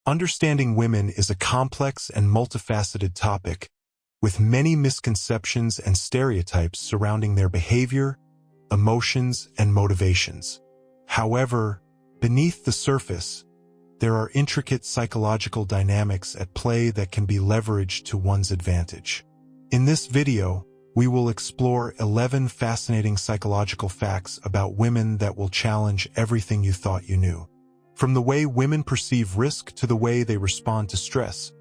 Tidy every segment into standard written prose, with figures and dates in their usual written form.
Understanding women is a complex and multifaceted topic, with many misconceptions and stereotypes surrounding their behavior, emotions, and motivations. However, beneath the surface, there are intricate psychological dynamics at play that can be leveraged to one's advantage. In this video, we will explore 11 fascinating psychological facts about women that will challenge everything you thought you knew. From the way women perceive risk to the way they respond to stress,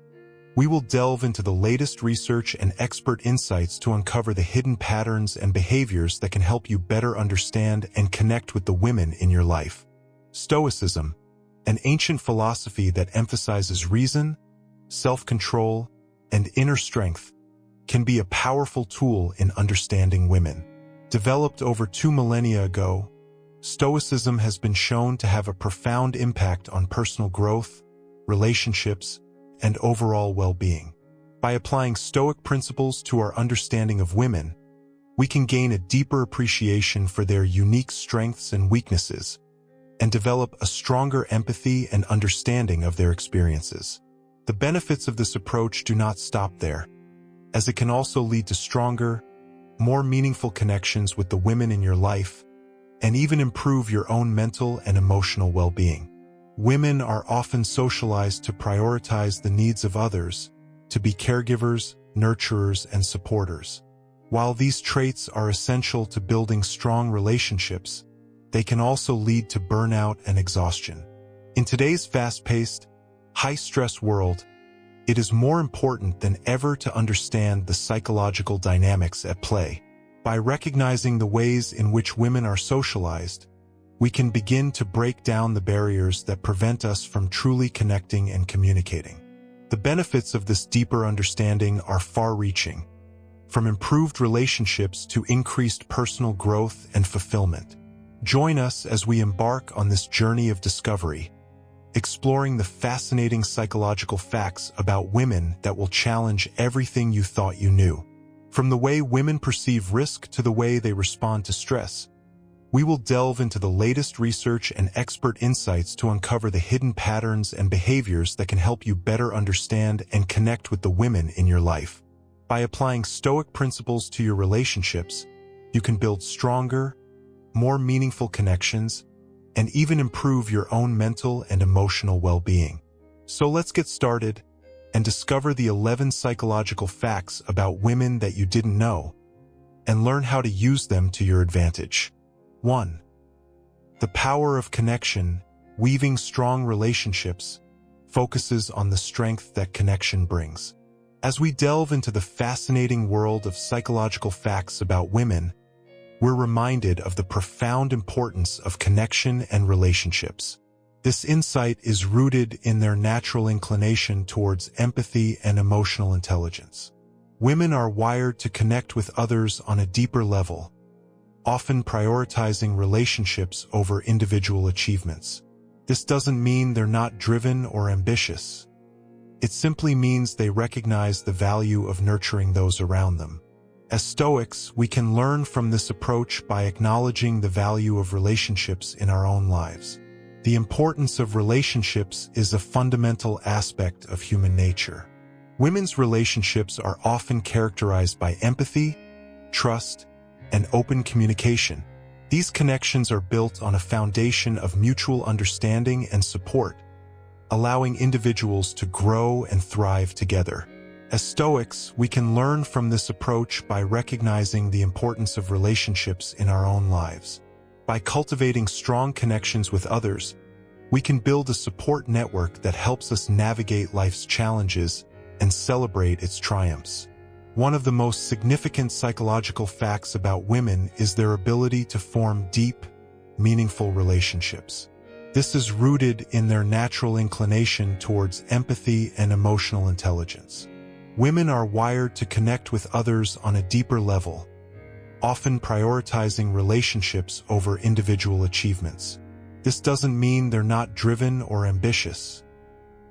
we will delve into the latest research and expert insights to uncover the hidden patterns and behaviors that can help you better understand and connect with the women in your life. Stoicism, an ancient philosophy that emphasizes reason, self-control, and inner strength, can be a powerful tool in understanding women. Developed over 2 millennia ago, Stoicism has been shown to have a profound impact on personal growth, relationships, and overall well-being. By applying Stoic principles to our understanding of women, we can gain a deeper appreciation for their unique strengths and weaknesses, and develop a stronger empathy and understanding of their experiences. The benefits of this approach do not stop there, as it can also lead to stronger, more meaningful connections with the women in your life, and even improve your own mental and emotional well-being. Women are often socialized to prioritize the needs of others, to be caregivers, nurturers, and supporters. While these traits are essential to building strong relationships, they can also lead to burnout and exhaustion. In today's fast-paced, high-stress world, it is more important than ever to understand the psychological dynamics at play. By recognizing the ways in which women are socialized, we can begin to break down the barriers that prevent us from truly connecting and communicating. The benefits of this deeper understanding are far-reaching, from improved relationships to increased personal growth and fulfillment. Join us as we embark on this journey of discovery, exploring the fascinating psychological facts about women that will challenge everything you thought you knew. From the way women perceive risk to the way they respond to stress, we will delve into the latest research and expert insights to uncover the hidden patterns and behaviors that can help you better understand and connect with the women in your life. By applying Stoic principles to your relationships, you can build stronger, more meaningful connections, and even improve your own mental and emotional well-being. So let's get started and discover the 11 psychological facts about women that you didn't know, and learn how to use them to your advantage. 1. The power of connection. Weaving strong relationships focuses on the strength that connection brings. As we delve into the fascinating world of psychological facts about women, we're reminded of the profound importance of connection and relationships. This insight is rooted in their natural inclination towards empathy and emotional intelligence. Women are wired to connect with others on a deeper level, often prioritizing relationships over individual achievements. This doesn't mean they're not driven or ambitious. It simply means they recognize the value of nurturing those around them. As Stoics, we can learn from this approach by acknowledging the value of relationships in our own lives. The importance of relationships is a fundamental aspect of human nature. Women's relationships are often characterized by empathy, trust, and open communication. These connections are built on a foundation of mutual understanding and support, allowing individuals to grow and thrive together. As Stoics, we can learn from this approach by recognizing the importance of relationships in our own lives. By cultivating strong connections with others, we can build a support network that helps us navigate life's challenges and celebrate its triumphs. One of the most significant psychological facts about women is their ability to form deep, meaningful relationships. This is rooted in their natural inclination towards empathy and emotional intelligence. Women are wired to connect with others on a deeper level, often prioritizing relationships over individual achievements. This doesn't mean they're not driven or ambitious.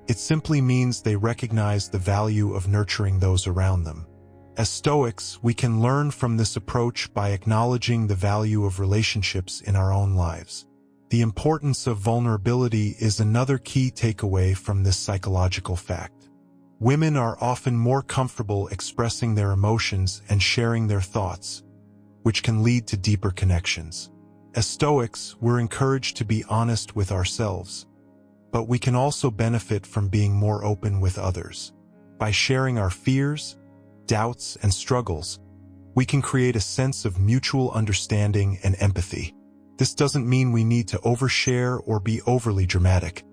It simply means they recognize the value of nurturing those around them. As Stoics, we can learn from this approach by acknowledging the value of relationships in our own lives. The importance of vulnerability is another key takeaway from this psychological fact. Women are often more comfortable expressing their emotions and sharing their thoughts, which can lead to deeper connections. As Stoics, we're encouraged to be honest with ourselves, but we can also benefit from being more open with others. By sharing our fears, doubts, and struggles, we can create a sense of mutual understanding and empathy. This doesn't mean we need to overshare or be overly dramatic.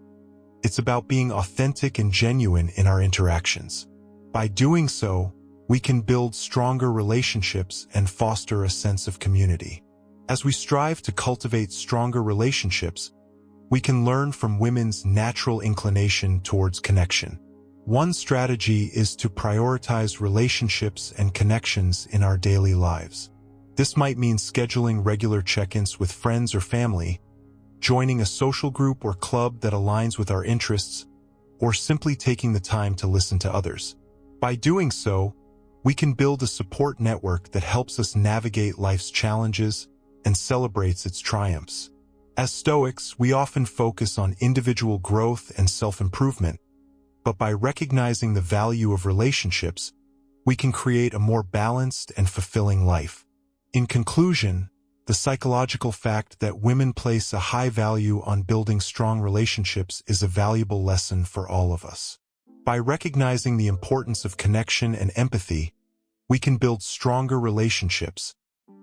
It's about being authentic and genuine in our interactions. By doing so, we can build stronger relationships and foster a sense of community. As we strive to cultivate stronger relationships, we can learn from women's natural inclination towards connection. One strategy is to prioritize relationships and connections in our daily lives. This might mean scheduling regular check-ins with friends or family, joining a social group or club that aligns with our interests, or simply taking the time to listen to others. By doing so, we can build a support network that helps us navigate life's challenges and celebrates its triumphs. As Stoics, we often focus on individual growth and self-improvement, but by recognizing the value of relationships, we can create a more balanced and fulfilling life. In conclusion, the psychological fact that women place a high value on building strong relationships is a valuable lesson for all of us. By recognizing the importance of connection and empathy, we can build stronger relationships,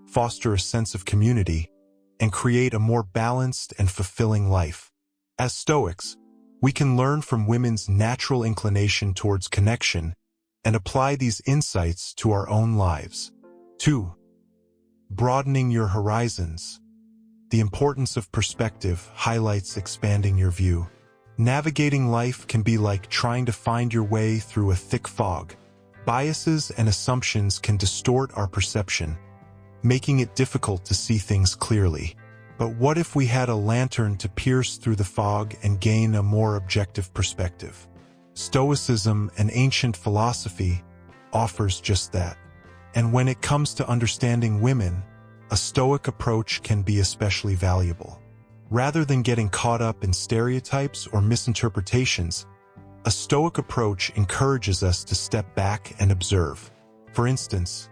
foster a sense of community, and create a more balanced and fulfilling life. As Stoics, we can learn from women's natural inclination towards connection and apply these insights to our own lives. 2. Broadening your horizons. The importance of perspective highlights expanding your view. Navigating life can be like trying to find your way through a thick fog. Biases and assumptions can distort our perception, making it difficult to see things clearly. But what if we had a lantern to pierce through the fog and gain a more objective perspective? Stoicism, an ancient philosophy, offers just that. And when it comes to understanding women, a Stoic approach can be especially valuable. Rather than getting caught up in stereotypes or misinterpretations, a Stoic approach encourages us to step back and observe. For instance,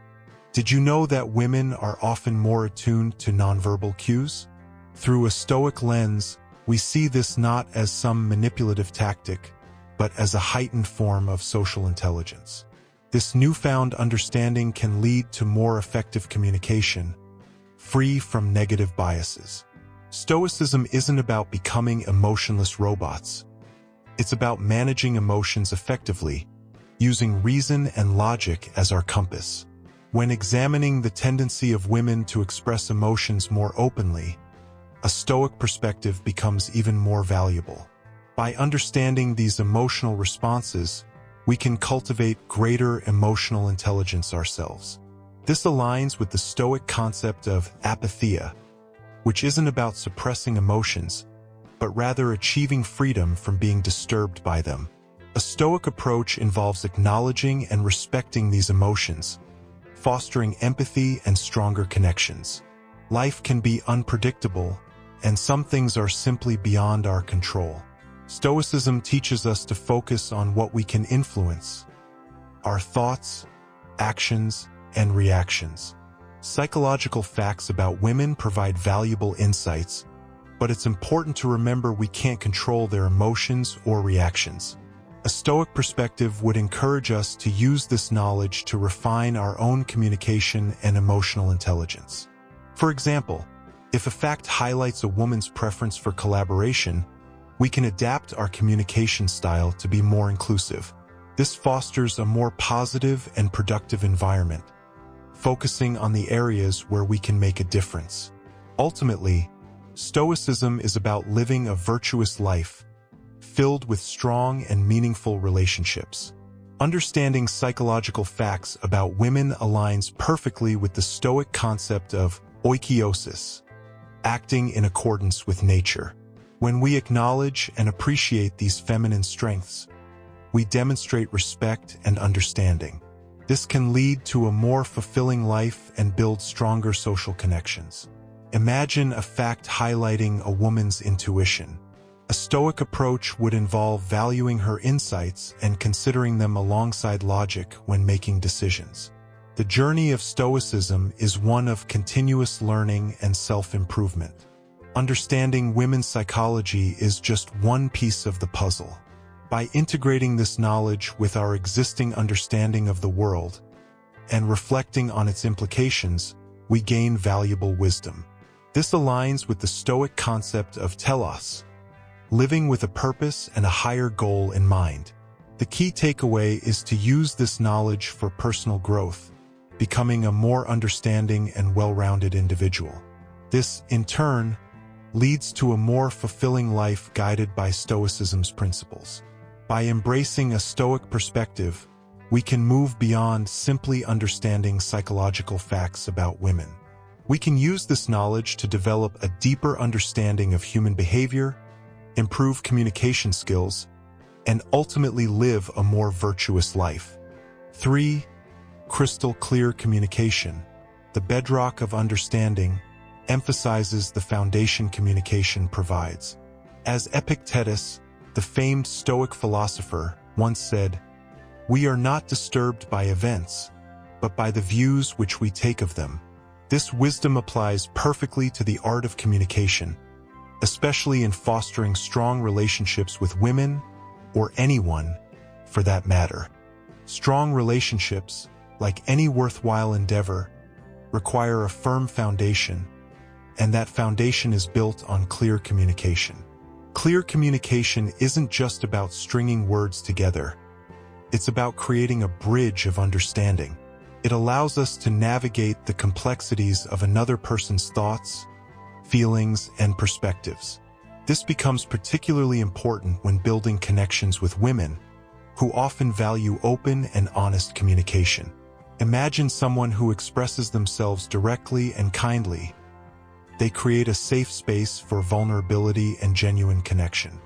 did you know that women are often more attuned to nonverbal cues? Through a Stoic lens, we see this not as some manipulative tactic, but as a heightened form of social intelligence. This newfound understanding can lead to more effective communication, free from negative biases. Stoicism isn't about becoming emotionless robots. It's about managing emotions effectively, using reason and logic as our compass. When examining the tendency of women to express emotions more openly, a Stoic perspective becomes even more valuable. By understanding these emotional responses, we can cultivate greater emotional intelligence ourselves. This aligns with the Stoic concept of apatheia, which isn't about suppressing emotions, but rather achieving freedom from being disturbed by them. A Stoic approach involves acknowledging and respecting these emotions, fostering empathy and stronger connections. Life can be unpredictable, and some things are simply beyond our control. Stoicism teaches us to focus on what we can influence: our thoughts, actions, and reactions. Psychological facts about women provide valuable insights, but it's important to remember we can't control their emotions or reactions. A Stoic perspective would encourage us to use this knowledge to refine our own communication and emotional intelligence. For example, if a fact highlights a woman's preference for collaboration, we can adapt our communication style to be more inclusive. This fosters a more positive and productive environment, focusing on the areas where we can make a difference. Ultimately, Stoicism is about living a virtuous life, filled with strong and meaningful relationships. Understanding psychological facts about women aligns perfectly with the Stoic concept of oikiosis, acting in accordance with nature. When we acknowledge and appreciate these feminine strengths, we demonstrate respect and understanding. This can lead to a more fulfilling life and build stronger social connections. Imagine a fact highlighting a woman's intuition. A Stoic approach would involve valuing her insights and considering them alongside logic when making decisions. The journey of Stoicism is one of continuous learning and self-improvement. Understanding women's psychology is just one piece of the puzzle. By integrating this knowledge with our existing understanding of the world and reflecting on its implications, we gain valuable wisdom. This aligns with the Stoic concept of telos, living with a purpose and a higher goal in mind. The key takeaway is to use this knowledge for personal growth, becoming a more understanding and well-rounded individual. This, in turn, leads to a more fulfilling life guided by Stoicism's principles. By embracing a Stoic perspective, we can move beyond simply understanding psychological facts about women. We can use this knowledge to develop a deeper understanding of human behavior, improve communication skills, and ultimately live a more virtuous life. 3. Crystal clear communication. The bedrock of understanding emphasizes the foundation communication provides. As Epictetus, the famed Stoic philosopher, once said, "We are not disturbed by events, but by the views which we take of them." This wisdom applies perfectly to the art of communication, especially in fostering strong relationships with women, or anyone, for that matter. Strong relationships, like any worthwhile endeavor, require a firm foundation, and that foundation is built on clear communication. Clear communication isn't just about stringing words together. It's about creating a bridge of understanding. It allows us to navigate the complexities of another person's thoughts, feelings, and perspectives. This becomes particularly important when building connections with women, who often value open and honest communication. Imagine someone who expresses themselves directly and kindly. They create a safe space for vulnerability and genuine connection.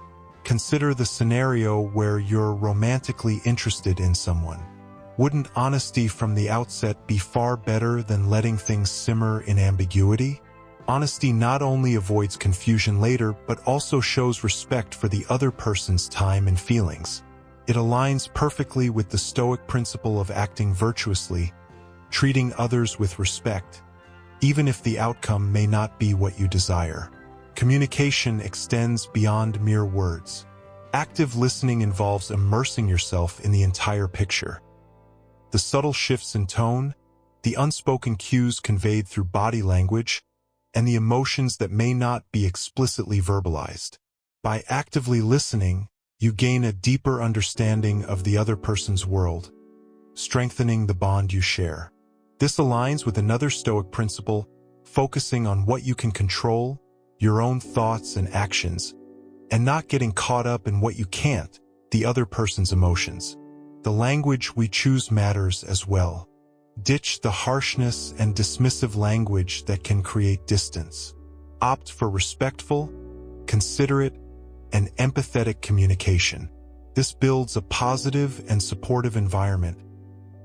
Consider the scenario where you're romantically interested in someone. Wouldn't honesty from the outset be far better than letting things simmer in ambiguity? Honesty not only avoids confusion later, but also shows respect for the other person's time and feelings. It aligns perfectly with the Stoic principle of acting virtuously, treating others with respect, even if the outcome may not be what you desire. Communication extends beyond mere words. Active listening involves immersing yourself in the entire picture. The subtle shifts in tone, the unspoken cues conveyed through body language, and the emotions that may not be explicitly verbalized. By actively listening, you gain a deeper understanding of the other person's world, strengthening the bond you share. This aligns with another Stoic principle, focusing on what you can control, your own thoughts and actions, and not getting caught up in what you can't, the other person's emotions. The language we choose matters as well. Ditch the harshness and dismissive language that can create distance. Opt for respectful, considerate, and empathetic communication. This builds a positive and supportive environment,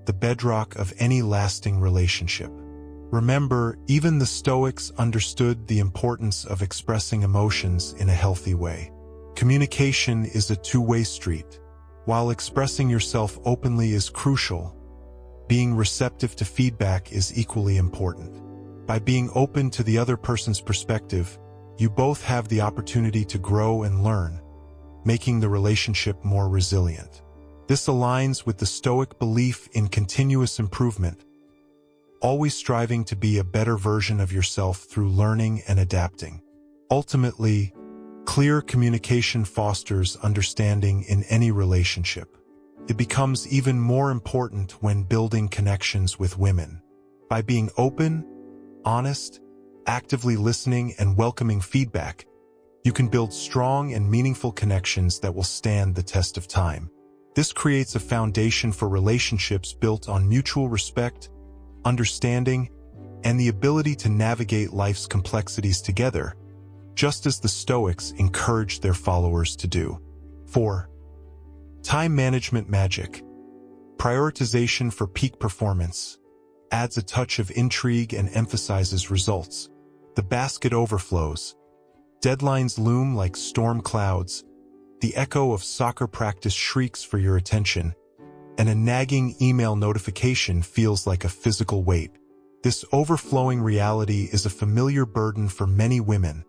the bedrock of any lasting relationship. Remember, even the Stoics understood the importance of expressing emotions in a healthy way. Communication is a two-way street. While expressing yourself openly is crucial, being receptive to feedback is equally important. By being open to the other person's perspective, you both have the opportunity to grow and learn, making the relationship more resilient. This aligns with the Stoic belief in continuous improvement, always striving to be a better version of yourself through learning and adapting. Ultimately, clear communication fosters understanding in any relationship. It becomes even more important when building connections with women. By being open, honest, actively listening, and welcoming feedback, you can build strong and meaningful connections that will stand the test of time. This creates a foundation for relationships built on mutual respect, understanding, and the ability to navigate life's complexities together, just as the Stoics encouraged their followers to do. 4. Time management magic. Prioritization for peak performance adds a touch of intrigue and emphasizes results. The basket overflows. Deadlines loom like storm clouds. The echo of soccer practice shrieks for your attention, and a nagging email notification feels like a physical weight. This overflowing reality is a familiar burden for many women,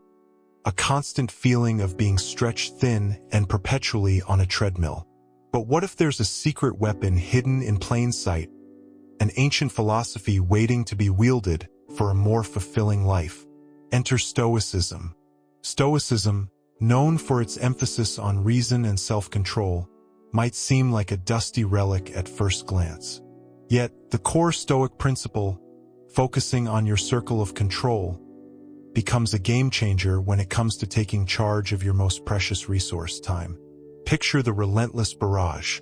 a constant feeling of being stretched thin and perpetually on a treadmill. But what if there's a secret weapon hidden in plain sight, an ancient philosophy waiting to be wielded for a more fulfilling life? Enter Stoicism. Stoicism, known for its emphasis on reason and self-control, might seem like a dusty relic at first glance. Yet, the core Stoic principle, focusing on your circle of control, becomes a game-changer when it comes to taking charge of your most precious resource, time. Picture the relentless barrage,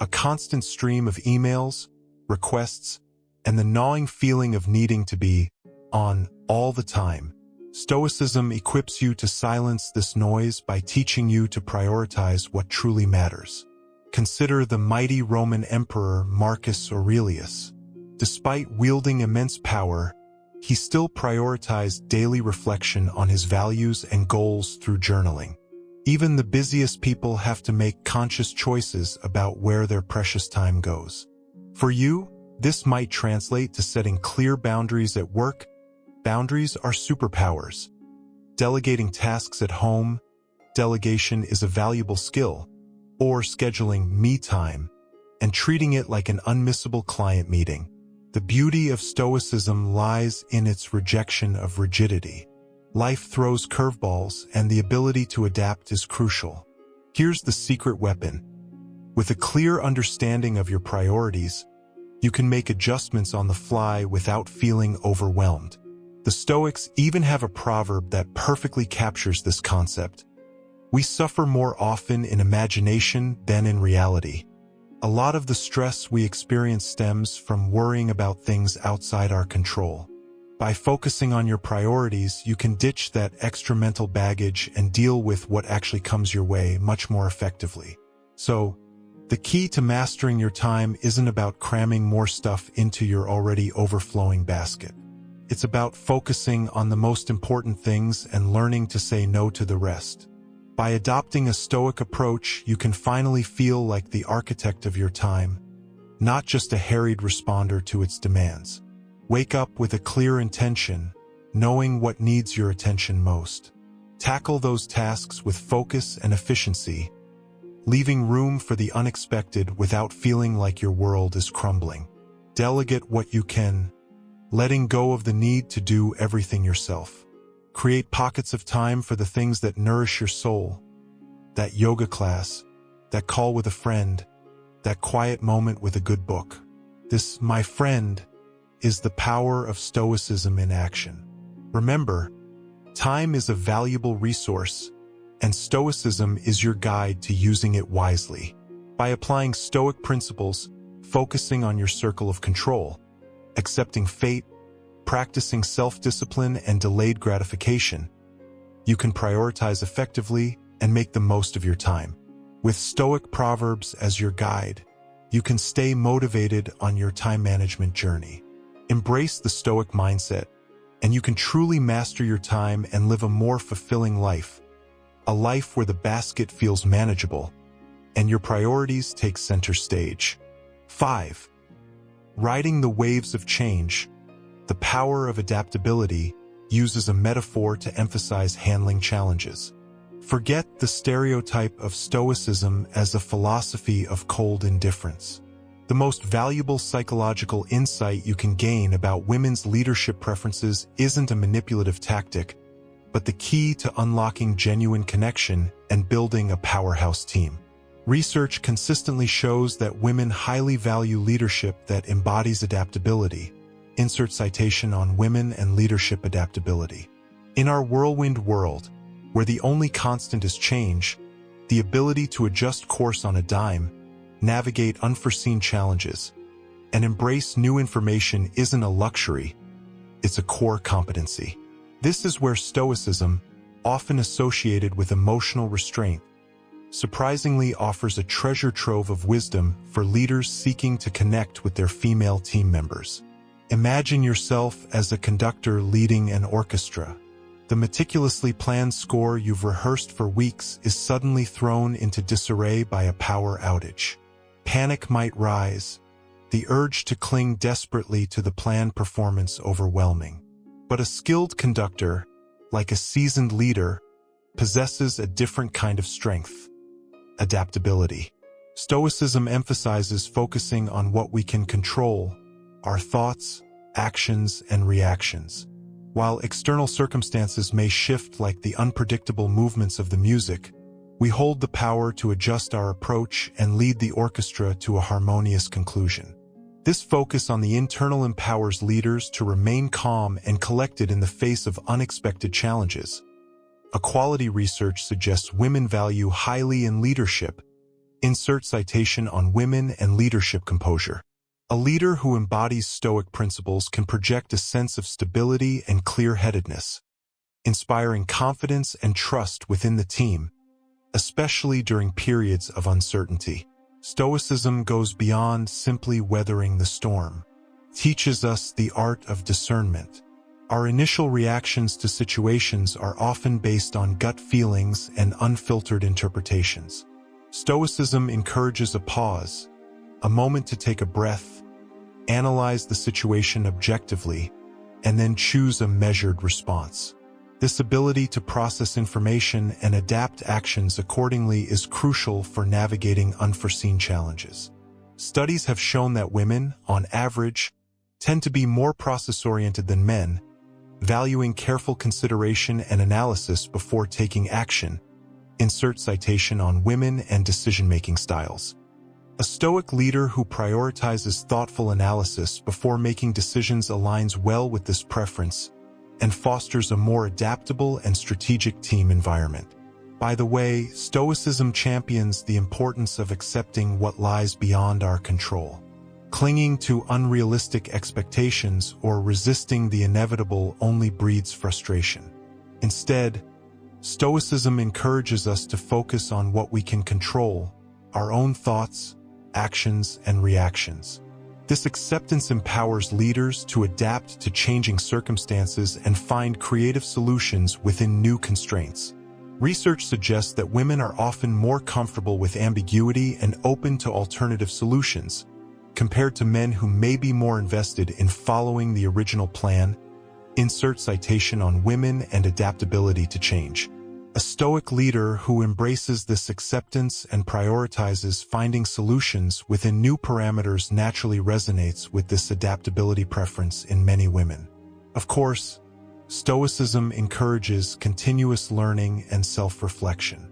a constant stream of emails, requests, and the gnawing feeling of needing to be on all the time. Stoicism equips you to silence this noise by teaching you to prioritize what truly matters. Consider the mighty Roman Emperor Marcus Aurelius. Despite wielding immense power, he still prioritized daily reflection on his values and goals through journaling. Even the busiest people have to make conscious choices about where their precious time goes. For you, this might translate to setting clear boundaries at work. Boundaries are superpowers. Delegating tasks at home, delegation is a valuable skill, or scheduling me time and treating it like an unmissable client meeting. The beauty of Stoicism lies in its rejection of rigidity. Life throws curveballs, and the ability to adapt is crucial. Here's the secret weapon. With a clear understanding of your priorities, you can make adjustments on the fly without feeling overwhelmed. The Stoics even have a proverb that perfectly captures this concept. We suffer more often in imagination than in reality. A lot of the stress we experience stems from worrying about things outside our control. By focusing on your priorities, you can ditch that extra mental baggage and deal with what actually comes your way much more effectively. So, the key to mastering your time isn't about cramming more stuff into your already overflowing basket. It's about focusing on the most important things and learning to say no to the rest. By adopting a Stoic approach, you can finally feel like the architect of your time, not just a harried responder to its demands. Wake up with a clear intention, knowing what needs your attention most. Tackle those tasks with focus and efficiency, leaving room for the unexpected without feeling like your world is crumbling. Delegate what you can, letting go of the need to do everything yourself. Create pockets of time for the things that nourish your soul. That yoga class, that call with a friend, that quiet moment with a good book. This, my friend, is the power of Stoicism in action. Remember, time is a valuable resource, and Stoicism is your guide to using it wisely. By applying Stoic principles, focusing on your circle of control, accepting fate, practicing self-discipline and delayed gratification, you can prioritize effectively and make the most of your time. With Stoic proverbs as your guide, you can stay motivated on your time management journey. Embrace the Stoic mindset, and you can truly master your time and live a more fulfilling life, a life where the basket feels manageable and your priorities take center stage. 5. Riding the waves of change. The power of adaptability uses a metaphor to emphasize handling challenges. Forget the stereotype of Stoicism as a philosophy of cold indifference. The most valuable psychological insight you can gain about women's leadership preferences isn't a manipulative tactic, but the key to unlocking genuine connection and building a powerhouse team. Research consistently shows that women highly value leadership that embodies adaptability. Insert citation on women and leadership adaptability. In our whirlwind world, where the only constant is change, the ability to adjust course on a dime, navigate unforeseen challenges, and embrace new information isn't a luxury, it's a core competency. This is where Stoicism, often associated with emotional restraint, surprisingly offers a treasure trove of wisdom for leaders seeking to connect with their female team members. Imagine yourself as a conductor leading an orchestra. The meticulously planned score you've rehearsed for weeks is suddenly thrown into disarray by a power outage. Panic might rise, the urge to cling desperately to the planned performance overwhelming. But a skilled conductor, like a seasoned leader, possesses a different kind of strength: adaptability. Stoicism emphasizes focusing on what we can control: our thoughts, actions, and reactions. While external circumstances may shift like the unpredictable movements of the music, we hold the power to adjust our approach and lead the orchestra to a harmonious conclusion. This focus on the internal empowers leaders to remain calm and collected in the face of unexpected challenges. Equality research suggests women value highly in leadership. Insert citation on women and leadership composure. A leader who embodies Stoic principles can project a sense of stability and clear-headedness, inspiring confidence and trust within the team, especially during periods of uncertainty. Stoicism goes beyond simply weathering the storm. It teaches us the art of discernment. Our initial reactions to situations are often based on gut feelings and unfiltered interpretations. Stoicism encourages a pause, a moment to take a breath, analyze the situation objectively, and then choose a measured response. This ability to process information and adapt actions accordingly is crucial for navigating unforeseen challenges. Studies have shown that women, on average, tend to be more process-oriented than men, valuing careful consideration and analysis before taking action. Insert citation on women and decision-making styles. A Stoic leader who prioritizes thoughtful analysis before making decisions aligns well with this preference and fosters a more adaptable and strategic team environment. By the way, Stoicism champions the importance of accepting what lies beyond our control. Clinging to unrealistic expectations or resisting the inevitable only breeds frustration. Instead, Stoicism encourages us to focus on what we can control: our own thoughts, actions, and reactions. This acceptance empowers leaders to adapt to changing circumstances and find creative solutions within new constraints. Research suggests that women are often more comfortable with ambiguity and open to alternative solutions, compared to men who may be more invested in following the original plan. Insert citation on women and adaptability to change. A Stoic leader who embraces this acceptance and prioritizes finding solutions within new parameters naturally resonates with this adaptability preference in many women. Of course, Stoicism encourages continuous learning and self-reflection.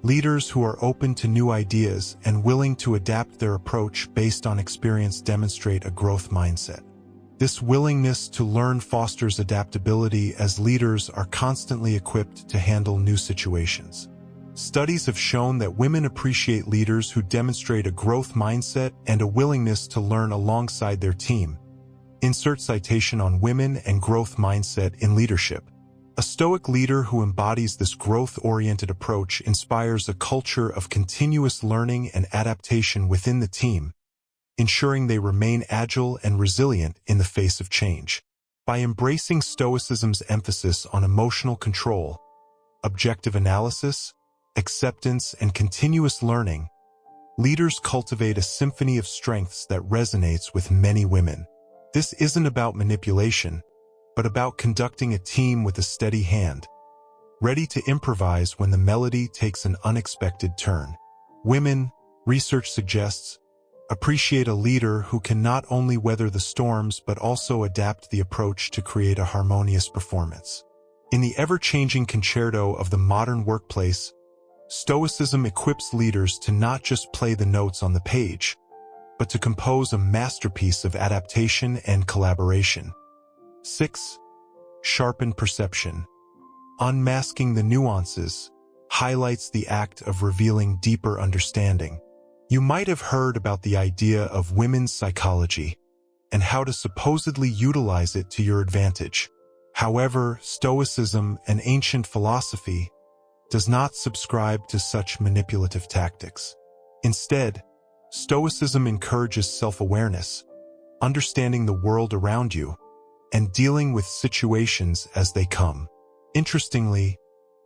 Leaders who are open to new ideas and willing to adapt their approach based on experience demonstrate a growth mindset. This willingness to learn fosters adaptability as leaders are constantly equipped to handle new situations. Studies have shown that women appreciate leaders who demonstrate a growth mindset and a willingness to learn alongside their team. Insert citation on women and growth mindset in leadership. A Stoic leader who embodies this growth-oriented approach inspires a culture of continuous learning and adaptation within the team, ensuring they remain agile and resilient in the face of change. By embracing Stoicism's emphasis on emotional control, objective analysis, acceptance, and continuous learning, leaders cultivate a symphony of strengths that resonates with many women. This isn't about manipulation, but about conducting a team with a steady hand, ready to improvise when the melody takes an unexpected turn. Women, research suggests, appreciate a leader who can not only weather the storms but also adapt the approach to create a harmonious performance. In the ever-changing concerto of the modern workplace, Stoicism equips leaders to not just play the notes on the page, but to compose a masterpiece of adaptation and collaboration. 6. Sharpen perception. Unmasking the nuances highlights the act of revealing deeper understanding. You might have heard about the idea of women's psychology and how to supposedly utilize it to your advantage. However, Stoicism, an ancient philosophy, does not subscribe to such manipulative tactics. Instead, Stoicism encourages self-awareness, understanding the world around you, and dealing with situations as they come. Interestingly,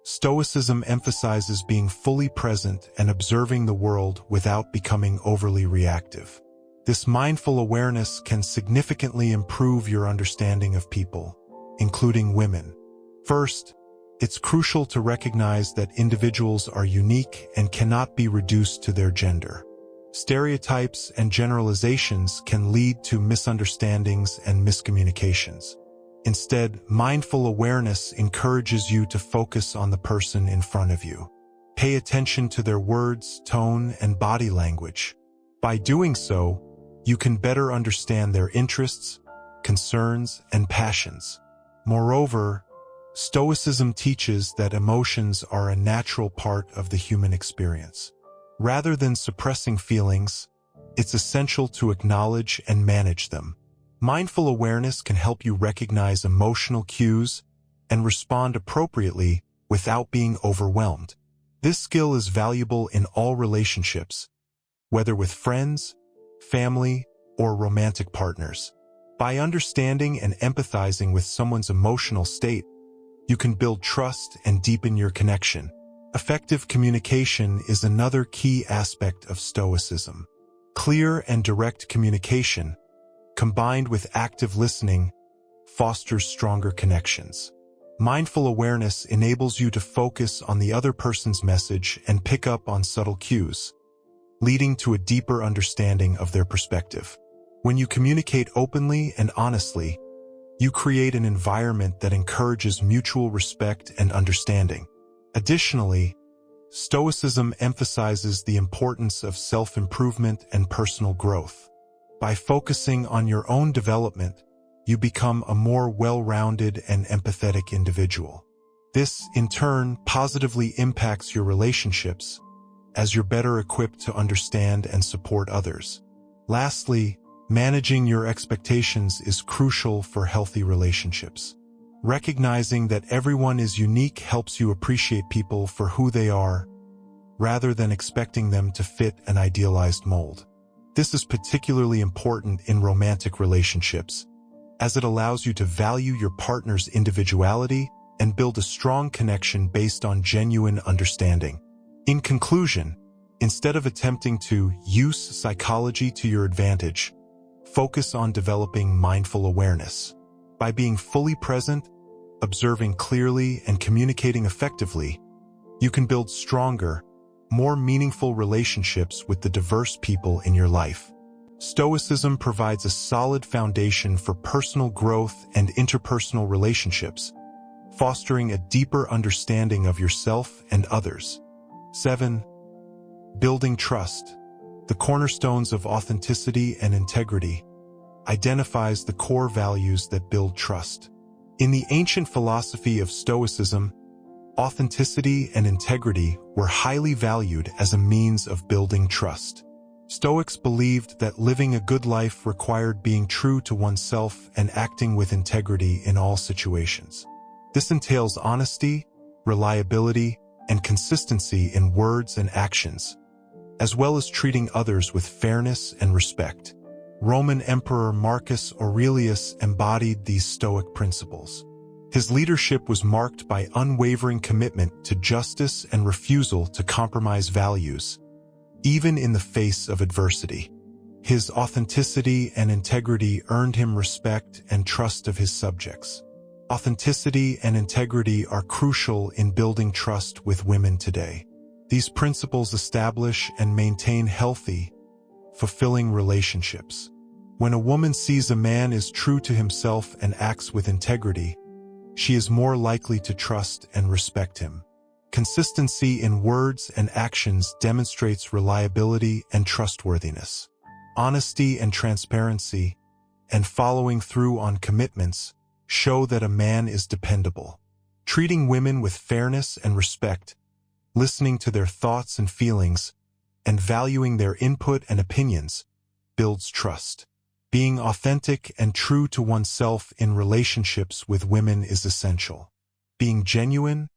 Stoicism emphasizes being fully present and observing the world without becoming overly reactive. This mindful awareness can significantly improve your understanding of people, including women. First, it's crucial to recognize that individuals are unique and cannot be reduced to their gender. Stereotypes and generalizations can lead to misunderstandings and miscommunications. Instead, mindful awareness encourages you to focus on the person in front of you. Pay attention to their words, tone, and body language. By doing so, you can better understand their interests, concerns, and passions. Moreover, Stoicism teaches that emotions are a natural part of the human experience. Rather than suppressing feelings, it's essential to acknowledge and manage them. Mindful awareness can help you recognize emotional cues and respond appropriately without being overwhelmed. This skill is valuable in all relationships, whether with friends, family, or romantic partners. By understanding and empathizing with someone's emotional state, you can build trust and deepen your connection. Effective communication is another key aspect of Stoicism. Clear and direct communication, combined with active listening, fosters stronger connections. Mindful awareness enables you to focus on the other person's message and pick up on subtle cues, leading to a deeper understanding of their perspective. When you communicate openly and honestly, you create an environment that encourages mutual respect and understanding. Additionally, Stoicism emphasizes the importance of self-improvement and personal growth. By focusing on your own development, you become a more well-rounded and empathetic individual. This, in turn, positively impacts your relationships, as you're better equipped to understand and support others. Lastly, managing your expectations is crucial for healthy relationships. Recognizing that everyone is unique helps you appreciate people for who they are, rather than expecting them to fit an idealized mold. This is particularly important in romantic relationships, as it allows you to value your partner's individuality and build a strong connection based on genuine understanding. In conclusion, instead of attempting to use psychology to your advantage, focus on developing mindful awareness. By being fully present, observing clearly, and communicating effectively, you can build stronger, more meaningful relationships with the diverse people in your life. Stoicism provides a solid foundation for personal growth and interpersonal relationships, fostering a deeper understanding of yourself and others. 7. Building trust. The cornerstones of authenticity and integrity, identifies the core values that build trust. In the ancient philosophy of Stoicism, authenticity and integrity were highly valued as a means of building trust. Stoics believed that living a good life required being true to oneself and acting with integrity in all situations. This entails honesty, reliability, and consistency in words and actions, as well as treating others with fairness and respect. Roman Emperor Marcus Aurelius embodied these Stoic principles. His leadership was marked by unwavering commitment to justice and refusal to compromise values, even in the face of adversity. His authenticity and integrity earned him respect and trust of his subjects. Authenticity and integrity are crucial in building trust with women today. These principles establish and maintain healthy, fulfilling relationships. When a woman sees a man is true to himself and acts with integrity, she is more likely to trust and respect him. Consistency in words and actions demonstrates reliability and trustworthiness. Honesty and transparency, and following through on commitments, show that a man is dependable. Treating women with fairness and respect, listening to their thoughts and feelings, and valuing their input and opinions, builds trust. Being authentic and true to oneself in relationships with women is essential. Being genuine,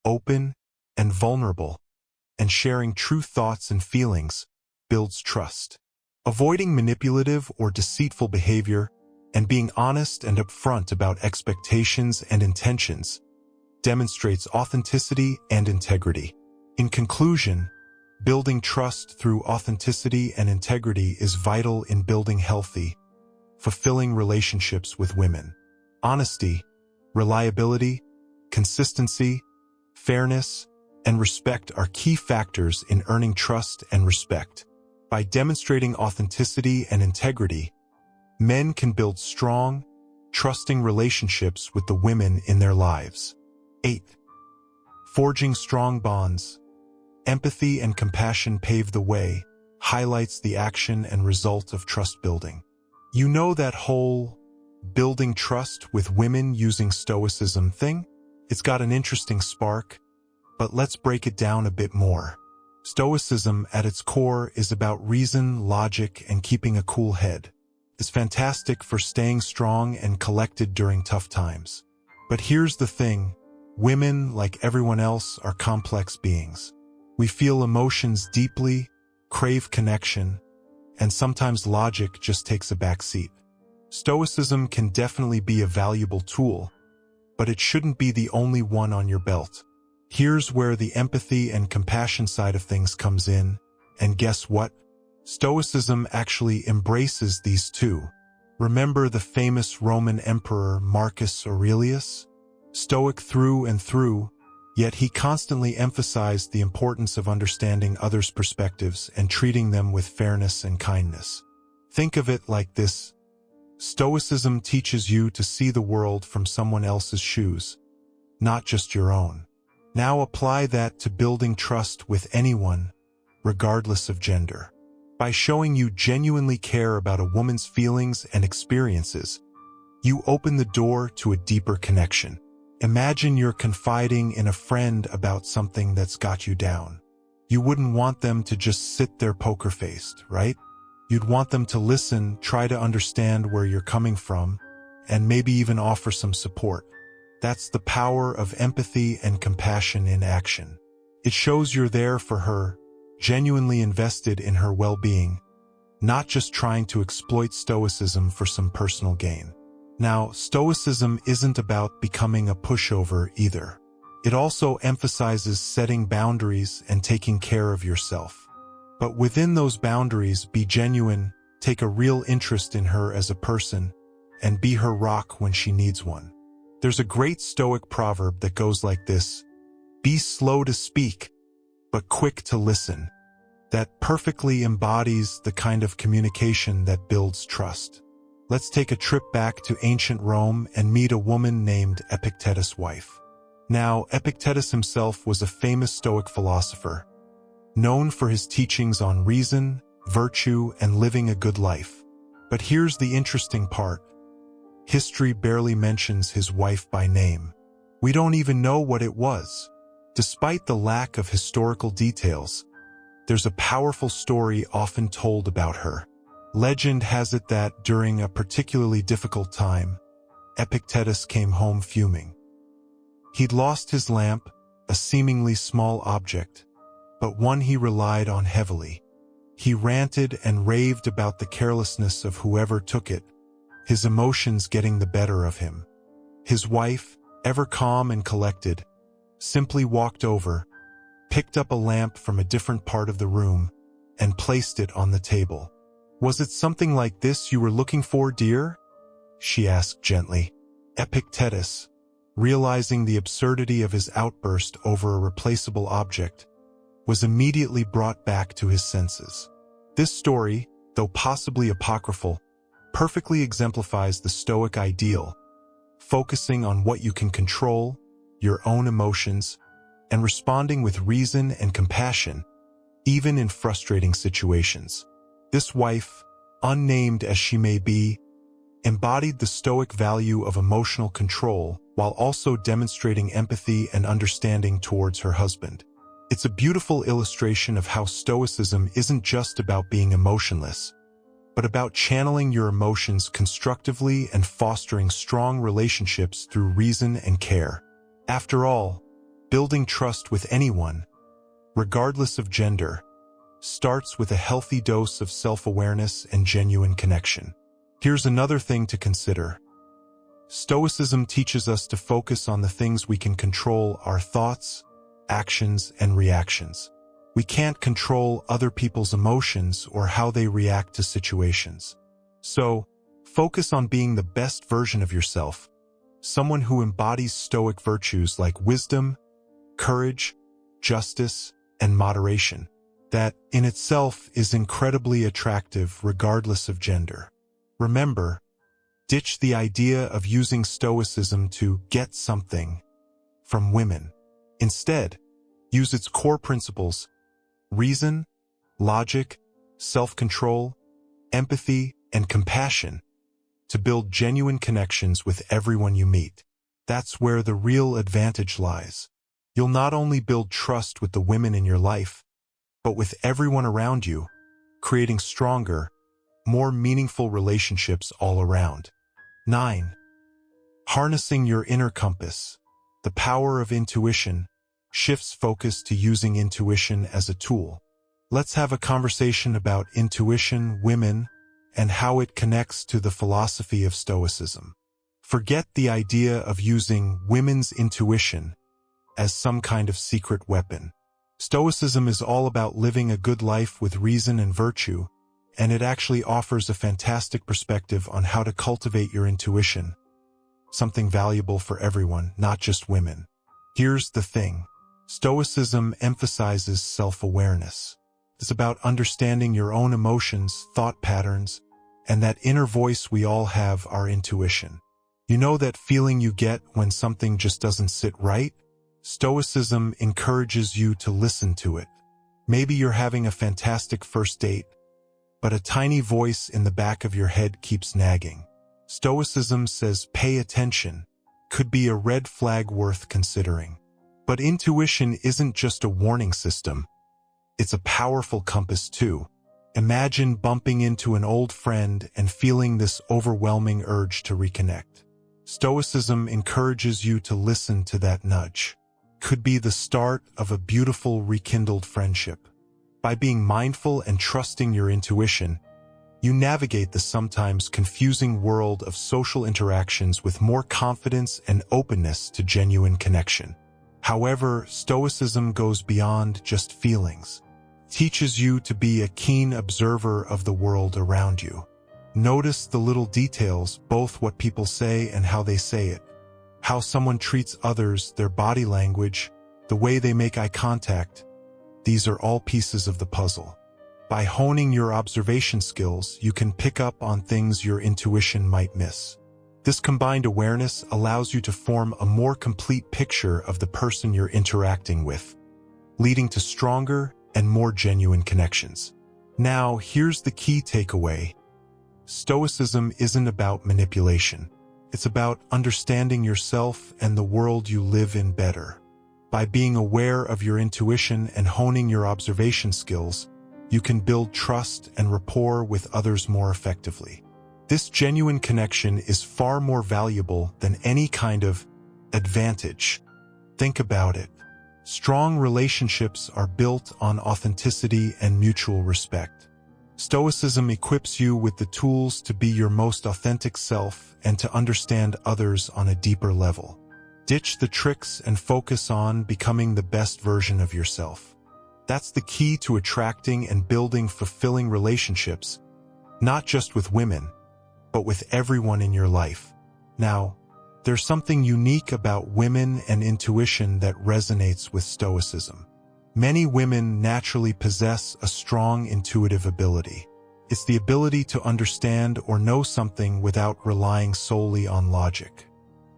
open, and vulnerable, and sharing true thoughts and feelings, builds trust. Avoiding manipulative or deceitful behavior and being honest and upfront about expectations and intentions demonstrates authenticity and integrity. In conclusion, building trust through authenticity and integrity is vital in building healthy, fulfilling relationships with women. Honesty, reliability, consistency, fairness, and respect are key factors in earning trust and respect. By demonstrating authenticity and integrity, men can build strong, trusting relationships with the women in their lives. 8. Forging strong bonds. Empathy and compassion pave the way, highlights the action and result of trust building. You know that whole building trust with women using stoicism thing? It's got an interesting spark, but let's break it down a bit more. Stoicism at its core is about reason, logic, and keeping a cool head. It's fantastic for staying strong and collected during tough times. But here's the thing, women, like everyone else, are complex beings. We feel emotions deeply, crave connection, and sometimes logic just takes a back seat. Stoicism can definitely be a valuable tool, but it shouldn't be the only one on your belt. Here's where the empathy and compassion side of things comes in, and guess what? Stoicism actually embraces these two. Remember the famous Roman emperor Marcus Aurelius? Stoic through and through, yet he constantly emphasized the importance of understanding others' perspectives and treating them with fairness and kindness. Think of it like this. Stoicism teaches you to see the world from someone else's shoes, not just your own. Now apply that to building trust with anyone, regardless of gender. By showing you genuinely care about a woman's feelings and experiences, you open the door to a deeper connection. Imagine you're confiding in a friend about something that's got you down. You wouldn't want them to just sit there poker-faced, right? You'd want them to listen, try to understand where you're coming from, and maybe even offer some support. That's the power of empathy and compassion in action. It shows you're there for her, genuinely invested in her well-being, not just trying to exploit stoicism for some personal gain. Now, stoicism isn't about becoming a pushover either. It also emphasizes setting boundaries and taking care of yourself. But within those boundaries, be genuine, take a real interest in her as a person, and be her rock when she needs one. There's a great Stoic proverb that goes like this: be slow to speak, but quick to listen. That perfectly embodies the kind of communication that builds trust. Let's take a trip back to ancient Rome and meet a woman named Epictetus' wife. Now, Epictetus himself was a famous Stoic philosopher, known for his teachings on reason, virtue, and living a good life. But here's the interesting part. History barely mentions his wife by name. We don't even know what it was. Despite the lack of historical details, there's a powerful story often told about her. Legend has it that during a particularly difficult time, Epictetus came home fuming. He'd lost his lamp, a seemingly small object, but one he relied on heavily. He ranted and raved about the carelessness of whoever took it, his emotions getting the better of him. His wife, ever calm and collected, simply walked over, picked up a lamp from a different part of the room, and placed it on the table. "Was it something like this you were looking for, dear?" she asked gently. Epictetus, realizing the absurdity of his outburst over a replaceable object, was immediately brought back to his senses. This story, though possibly apocryphal, perfectly exemplifies the Stoic ideal, focusing on what you can control, your own emotions, and responding with reason and compassion, even in frustrating situations. This wife, unnamed as she may be, embodied the Stoic value of emotional control while also demonstrating empathy and understanding towards her husband. It's a beautiful illustration of how Stoicism isn't just about being emotionless, but about channeling your emotions constructively and fostering strong relationships through reason and care. After all, building trust with anyone, regardless of gender, starts with a healthy dose of self-awareness and genuine connection. Here's another thing to consider. Stoicism teaches us to focus on the things we can control: our thoughts, actions, and reactions. We can't control other people's emotions or how they react to situations. So, focus on being the best version of yourself, someone who embodies Stoic virtues like wisdom, courage, justice, and moderation. That, in itself, is incredibly attractive regardless of gender. Remember, ditch the idea of using Stoicism to get something from women. Instead, use its core principles: reason, logic, self-control, empathy, and compassion to build genuine connections with everyone you meet. That's where the real advantage lies. You'll not only build trust with the women in your life, but with everyone around you, creating stronger, more meaningful relationships all around. 9. Harnessing your inner compass. The power of intuition shifts focus to using intuition as a tool. Let's have a conversation about intuition, women, and how it connects to the philosophy of Stoicism. Forget the idea of using women's intuition as some kind of secret weapon. Stoicism is all about living a good life with reason and virtue, and it actually offers a fantastic perspective on how to cultivate your intuition, something valuable for everyone, not just women. Here's the thing. Stoicism emphasizes self-awareness. It's about understanding your own emotions, thought patterns, and that inner voice we all have, our intuition. You know that feeling you get when something just doesn't sit right? Stoicism encourages you to listen to it. Maybe you're having a fantastic first date, but a tiny voice in the back of your head keeps nagging. Stoicism says pay attention, could be a red flag worth considering. But intuition isn't just a warning system. It's a powerful compass too. Imagine bumping into an old friend and feeling this overwhelming urge to reconnect. Stoicism encourages you to listen to that nudge. Could be the start of a beautiful rekindled friendship. By being mindful and trusting your intuition, you navigate the sometimes confusing world of social interactions with more confidence and openness to genuine connection. However, Stoicism goes beyond just feelings. It teaches you to be a keen observer of the world around you. Notice the little details, both what people say and how they say it. How someone treats others, their body language, the way they make eye contact. These are all pieces of the puzzle. By honing your observation skills, you can pick up on things your intuition might miss. This combined awareness allows you to form a more complete picture of the person you're interacting with, leading to stronger and more genuine connections. Now, here's the key takeaway. Stoicism isn't about manipulation. It's about understanding yourself and the world you live in better. By being aware of your intuition and honing your observation skills, you can build trust and rapport with others more effectively. This genuine connection is far more valuable than any kind of advantage. Think about it. Strong relationships are built on authenticity and mutual respect. Stoicism equips you with the tools to be your most authentic self and to understand others on a deeper level. Ditch the tricks and focus on becoming the best version of yourself. That's the key to attracting and building fulfilling relationships, not just with women, but with everyone in your life. Now, there's something unique about women and intuition that resonates with Stoicism. Many women naturally possess a strong intuitive ability. It's the ability to understand or know something without relying solely on logic.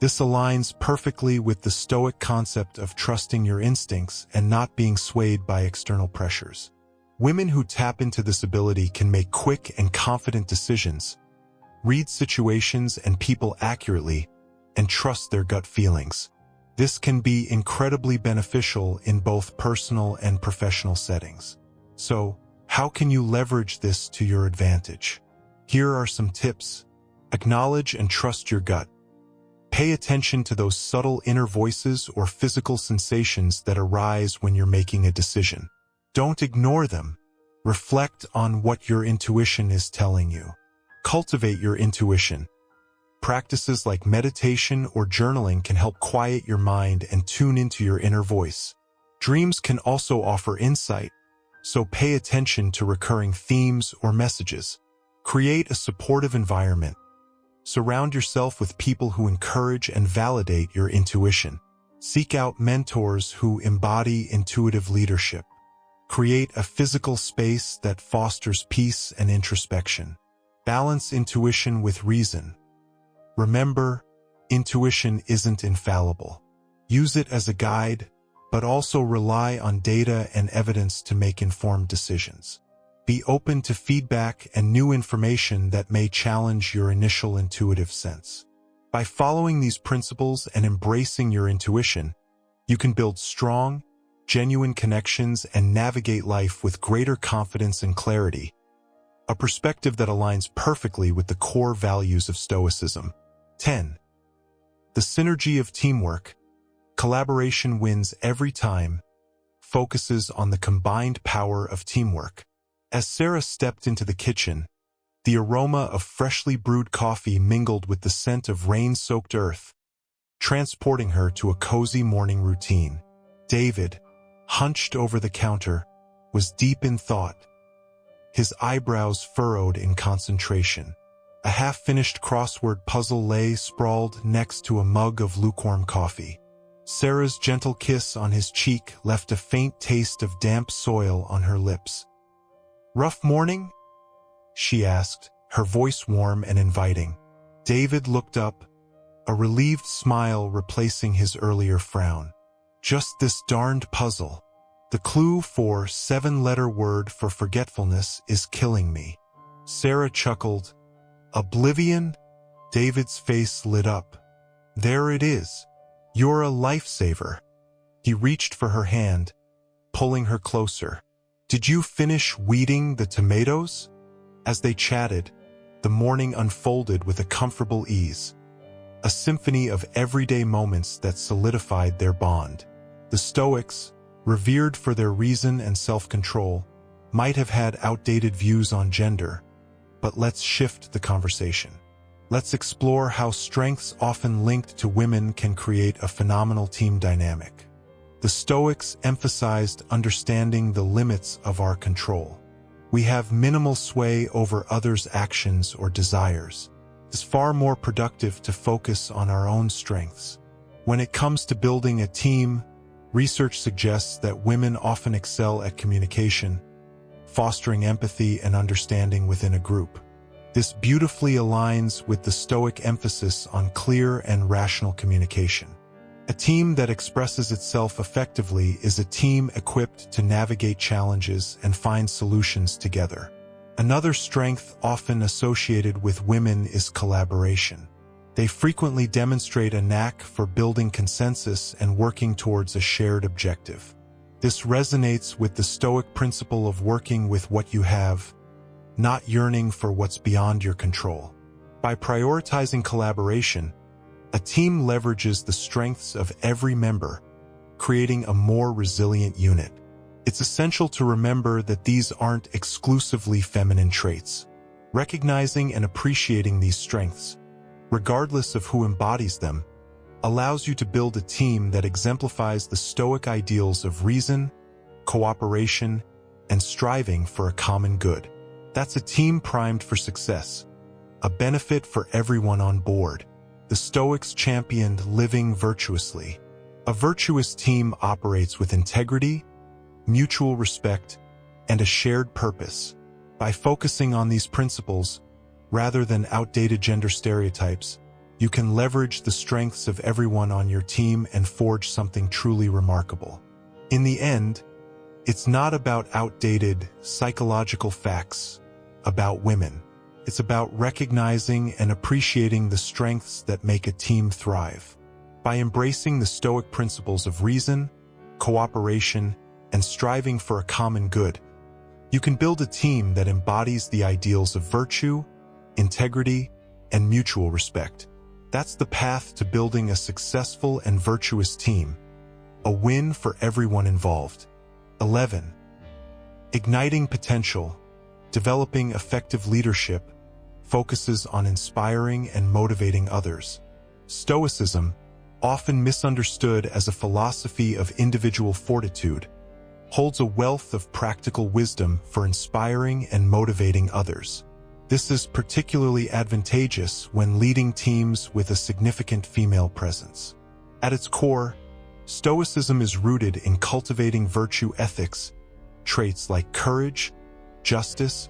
This aligns perfectly with the Stoic concept of trusting your instincts and not being swayed by external pressures. Women who tap into this ability can make quick and confident decisions, read situations and people accurately, and trust their gut feelings. This can be incredibly beneficial in both personal and professional settings. So, how can you leverage this to your advantage? Here are some tips. Acknowledge and trust your gut. Pay attention to those subtle inner voices or physical sensations that arise when you're making a decision. Don't ignore them. Reflect on what your intuition is telling you. Cultivate your intuition. Practices like meditation or journaling can help quiet your mind and tune into your inner voice. Dreams can also offer insight, so pay attention to recurring themes or messages. Create a supportive environment. Surround yourself with people who encourage and validate your intuition. Seek out mentors who embody intuitive leadership. Create a physical space that fosters peace and introspection. Balance intuition with reason. Remember, intuition isn't infallible. Use it as a guide, but also rely on data and evidence to make informed decisions. Be open to feedback and new information that may challenge your initial intuitive sense. By following these principles and embracing your intuition, you can build strong, genuine connections and navigate life with greater confidence and clarity, a perspective that aligns perfectly with the core values of Stoicism. 10. The synergy of teamwork. Collaboration wins every time, focuses on the combined power of teamwork. As Sarah stepped into the kitchen, the aroma of freshly brewed coffee mingled with the scent of rain-soaked earth, transporting her to a cozy morning routine. David, hunched over the counter, was deep in thought, his eyebrows furrowed in concentration. A half-finished crossword puzzle lay sprawled next to a mug of lukewarm coffee. Sarah's gentle kiss on his cheek left a faint taste of damp soil on her lips. "Rough morning?" she asked, her voice warm and inviting. David looked up, a relieved smile replacing his earlier frown. "Just this darned puzzle. The clue for 7-letter word for forgetfulness is killing me." Sarah chuckled. "Oblivion?" David's face lit up. "There it is. You're a lifesaver." He reached for her hand, pulling her closer. "Did you finish weeding the tomatoes?" As they chatted, the morning unfolded with a comfortable ease, a symphony of everyday moments that solidified their bond. The Stoics, revered for their reason and self-control, might have had outdated views on gender, but let's shift the conversation. Let's explore how strengths often linked to women can create a phenomenal team dynamic. The Stoics emphasized understanding the limits of our control. We have minimal sway over others' actions or desires. It's far more productive to focus on our own strengths. When it comes to building a team, research suggests that women often excel at communication, fostering empathy and understanding within a group. This beautifully aligns with the Stoic emphasis on clear and rational communication. A team that expresses itself effectively is a team equipped to navigate challenges and find solutions together. Another strength often associated with women is collaboration. They frequently demonstrate a knack for building consensus and working towards a shared objective. This resonates with the Stoic principle of working with what you have, not yearning for what's beyond your control. By prioritizing collaboration, a team leverages the strengths of every member, creating a more resilient unit. It's essential to remember that these aren't exclusively feminine traits. Recognizing and appreciating these strengths, regardless of who embodies them, allows you to build a team that exemplifies the Stoic ideals of reason, cooperation, and striving for a common good. That's a team primed for success, a benefit for everyone on board. The Stoics championed living virtuously. A virtuous team operates with integrity, mutual respect, and a shared purpose. By focusing on these principles, rather than outdated gender stereotypes, you can leverage the strengths of everyone on your team and forge something truly remarkable. In the end, it's not about outdated psychological facts about women. It's about recognizing and appreciating the strengths that make a team thrive. By embracing the Stoic principles of reason, cooperation, and striving for a common good, you can build a team that embodies the ideals of virtue, integrity, and mutual respect. That's the path to building a successful and virtuous team, a win for everyone involved. 11. Igniting potential, developing effective leadership, focuses on inspiring and motivating others. Stoicism, often misunderstood as a philosophy of individual fortitude, holds a wealth of practical wisdom for inspiring and motivating others. This is particularly advantageous when leading teams with a significant female presence. At its core, Stoicism is rooted in cultivating virtue ethics, traits like courage, justice,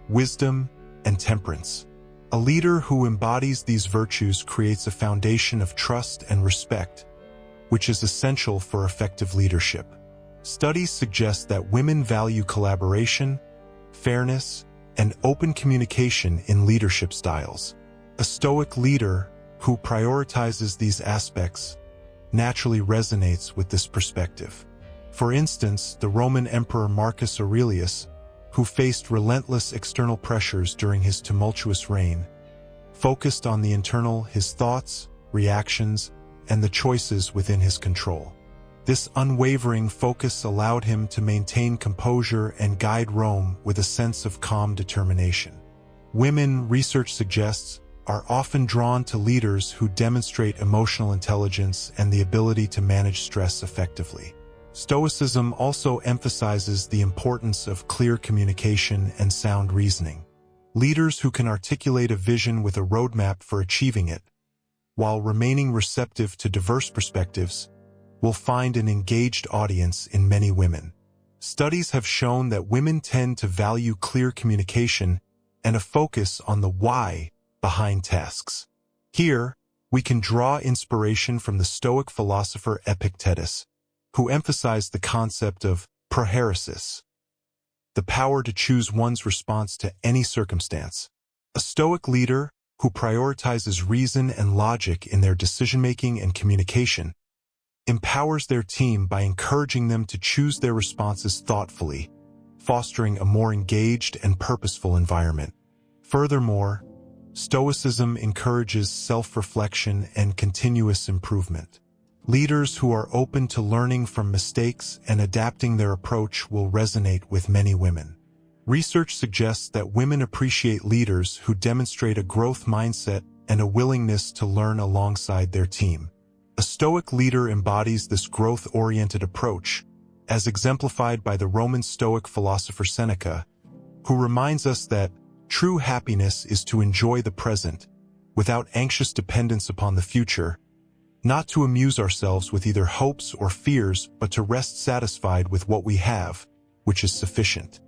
wisdom, and temperance. A leader who embodies these virtues creates a foundation of trust and respect, which is essential for effective leadership. Studies suggest that women value collaboration, fairness, and open communication in leadership styles. A Stoic leader who prioritizes these aspects naturally resonates with this perspective. For instance, the Roman Emperor Marcus Aurelius, who faced relentless external pressures during his tumultuous reign, focused on the internal, his thoughts, reactions, and the choices within his control. This unwavering focus allowed him to maintain composure and guide Rome with a sense of calm determination. Women, research suggests, are often drawn to leaders who demonstrate emotional intelligence and the ability to manage stress effectively. Stoicism also emphasizes the importance of clear communication and sound reasoning. Leaders who can articulate a vision with a roadmap for achieving it, while remaining receptive to diverse perspectives, will find an engaged audience in many women. Studies have shown that women tend to value clear communication and a focus on the why behind tasks. Here, we can draw inspiration from the Stoic philosopher Epictetus, who emphasized the concept of prohairesis, the power to choose one's response to any circumstance. A Stoic leader who prioritizes reason and logic in their decision-making and communication empowers their team by encouraging them to choose their responses thoughtfully, fostering a more engaged and purposeful environment. Furthermore, Stoicism encourages self-reflection and continuous improvement. Leaders who are open to learning from mistakes and adapting their approach will resonate with many women. Research suggests that women appreciate leaders who demonstrate a growth mindset and a willingness to learn alongside their team. A Stoic leader embodies this growth-oriented approach, as exemplified by the Roman Stoic philosopher Seneca, who reminds us that true happiness is to enjoy the present, without anxious dependence upon the future, not to amuse ourselves with either hopes or fears, but to rest satisfied with what we have, which is sufficient.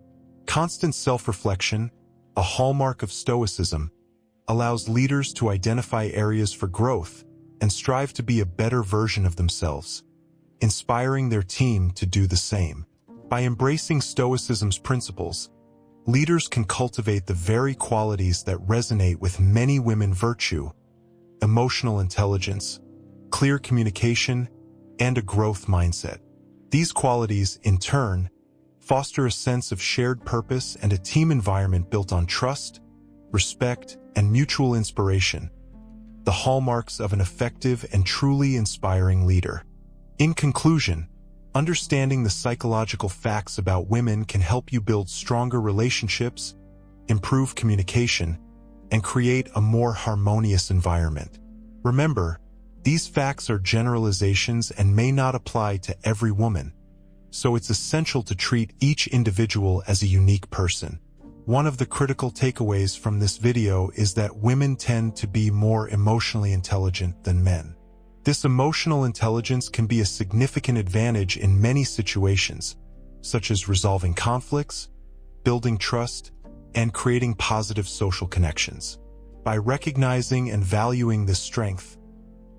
Constant self-reflection, a hallmark of Stoicism, allows leaders to identify areas for growth and strive to be a better version of themselves, inspiring their team to do the same. By embracing Stoicism's principles, leaders can cultivate the very qualities that resonate with many women: virtue, emotional intelligence, clear communication, and a growth mindset. These qualities, in turn, foster a sense of shared purpose and a team environment built on trust, respect, and mutual inspiration, the hallmarks of an effective and truly inspiring leader. In conclusion, understanding the psychological facts about women can help you build stronger relationships, improve communication, and create a more harmonious environment. Remember, these facts are generalizations and may not apply to every woman, so it's essential to treat each individual as a unique person. One of the critical takeaways from this video is that women tend to be more emotionally intelligent than men. This emotional intelligence can be a significant advantage in many situations, such as resolving conflicts, building trust, and creating positive social connections. By recognizing and valuing this strength,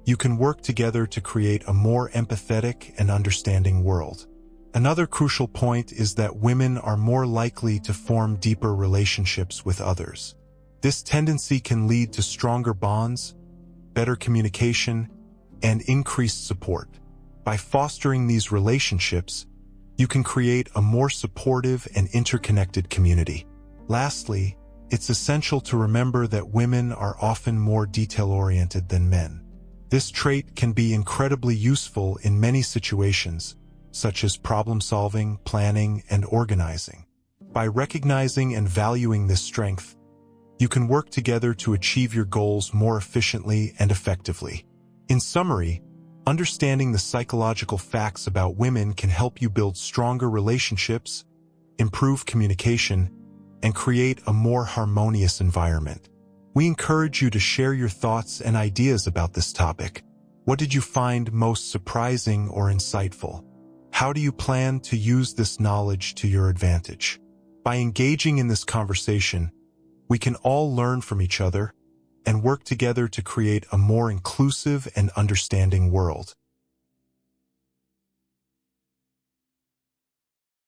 you can work together to create a more empathetic and understanding world. Another crucial point is that women are more likely to form deeper relationships with others. This tendency can lead to stronger bonds, better communication, and increased support. By fostering these relationships, you can create a more supportive and interconnected community. Lastly, it's essential to remember that women are often more detail-oriented than men. This trait can be incredibly useful in many situations, such as problem-solving, planning, and organizing. By recognizing and valuing this strength, you can work together to achieve your goals more efficiently and effectively. In summary, understanding the psychological facts about women can help you build stronger relationships, improve communication, and create a more harmonious environment. We encourage you to share your thoughts and ideas about this topic. What did you find most surprising or insightful? How do you plan to use this knowledge to your advantage? By engaging in this conversation, we can all learn from each other and work together to create a more inclusive and understanding world.